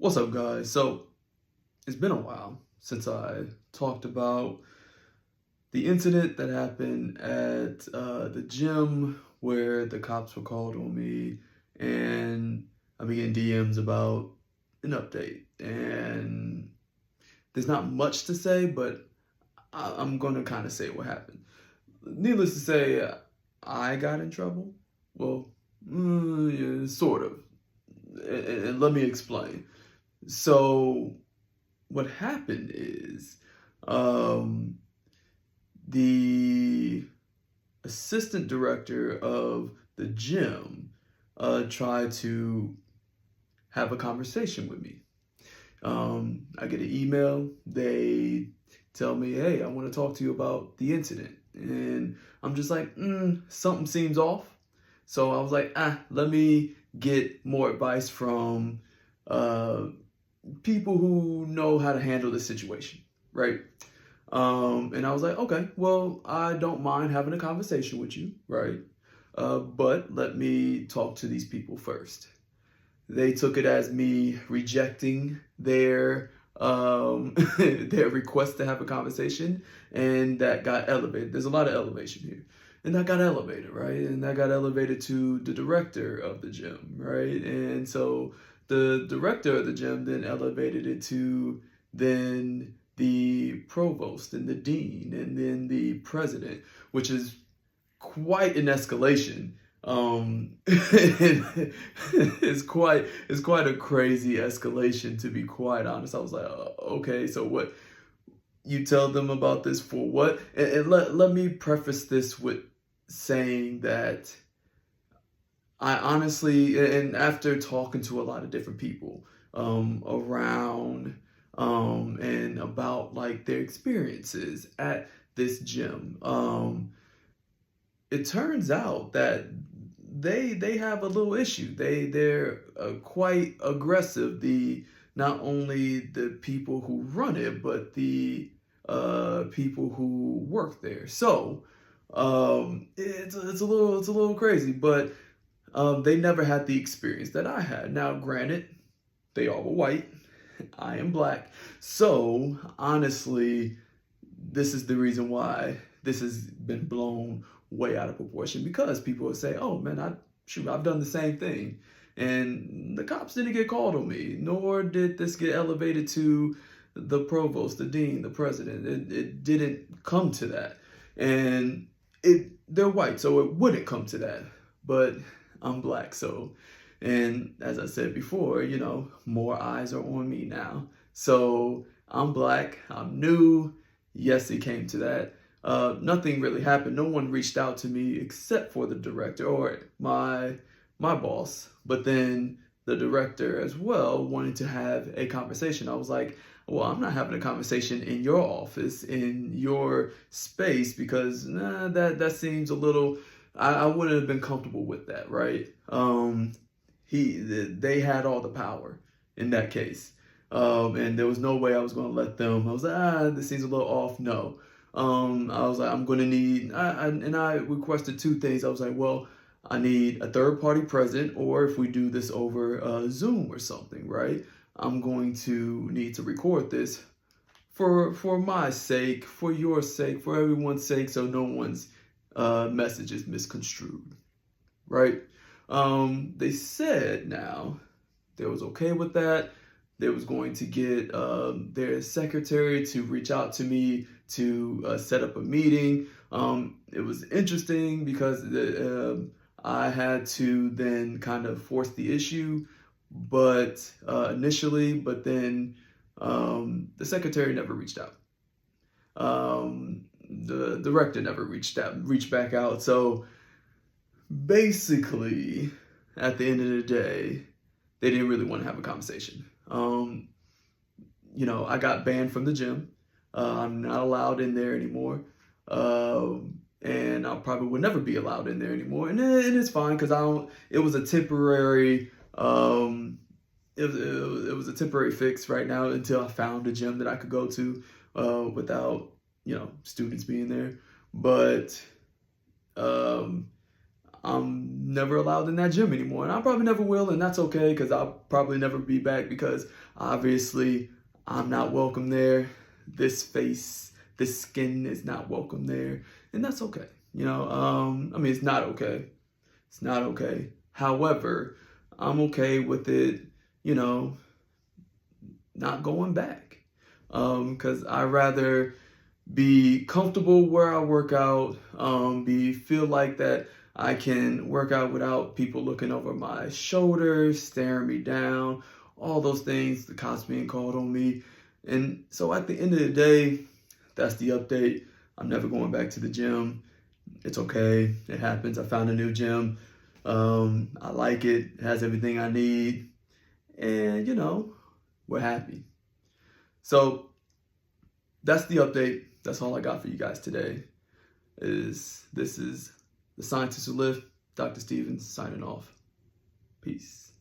What's up, guys? So, it's been a while since I talked about the incident that happened at the gym where the cops were called on me, and I've been getting DMs about an update. And there's not much to say, but I'm going to kind of say what happened. Needless to say, I got in trouble. Well, yeah, sort of. And let me explain. So, what happened is um, the assistant director of the gym tried to have a conversation with me. I get an email. They tell me, hey, I want to talk to you about the incident. And I'm just like, something seems off. So I was like, let me get more advice from uh, people who know how to handle the situation, right? And I was like, okay, well, I don't mind having a conversation with you, right? But let me talk to these people first. They took it as me rejecting their their request to have a conversation, and that got elevated. There's a lot of elevation here, and that got elevated, right? And that got elevated to the director of the gym, right? And so the director of the gym then elevated it to then the provost and the dean and then the president, which is quite an escalation. It's quite a crazy escalation, to be quite honest. I was like, okay, so what, you tell them about this for what? And let me preface this with saying that I honestly, and after talking to a lot of different people around and about like their experiences at this gym, it turns out that they have a little issue. They're quite aggressive. The Not only the people who run it, but the people who work there. So it's a little crazy, but they never had the experience that I had. Now, granted, they all were white. I am black. So honestly, this is the reason why this has been blown way out of proportion, because people will say, "Oh man, I've done the same thing," and the cops didn't get called on me, nor did this get elevated to the provost, the dean, the president. It didn't come to that, and they're white, so it wouldn't come to that. But I'm black, so, and as I said before, more eyes are on me now. So I'm black. I'm new. Yes, it came to that. Nothing really happened. No one reached out to me except for the director or my boss. But then the director as well wanted to have a conversation. I was like, well, I'm not having a conversation in your office, in your space, because that seems a little. I wouldn't have been comfortable with that, right? They had all the power in that case. And there was no way I was going to let them. I was like, this seems a little off. No. I was like, I'm going to need, and I requested two things. I was like, well, I need a third party present, or if we do this over Zoom or something, right? I'm going to need to record this for my sake, for your sake, for everyone's sake, so no one's message is misconstrued, right? They said now they was okay with that. They was going to get their secretary to reach out to me to set up a meeting. It was interesting because I had to then kind of force the issue, but initially, but then the secretary never reached out. The director never reached back out. So basically, at the end of the day, they didn't really want to have a conversation. I got banned from the gym. I'm not allowed in there anymore. And I probably would never be allowed in there anymore. And it's fine because I don't, it was a temporary, it was a temporary fix right now until I found a gym that I could go to without, students being there. But I'm never allowed in that gym anymore. And I probably never will, and that's okay, because I'll probably never be back, because obviously I'm not welcome there. This face, this skin is not welcome there, and that's okay. I mean, it's not okay. It's not okay. However, I'm okay with it, not going back. Because I'd rather be comfortable where I work out, feel like that I can work out without people looking over my shoulders, staring me down, all those things, the cops being called on me. And so at the end of the day, that's the update. I'm never going back to the gym. It's okay. It happens. I found a new gym. I like it. It has everything I need. And, we're happy. So that's the update. That's all I got for you guys today. This is The Scientist Who Lived. Dr. Stevens signing off. Peace.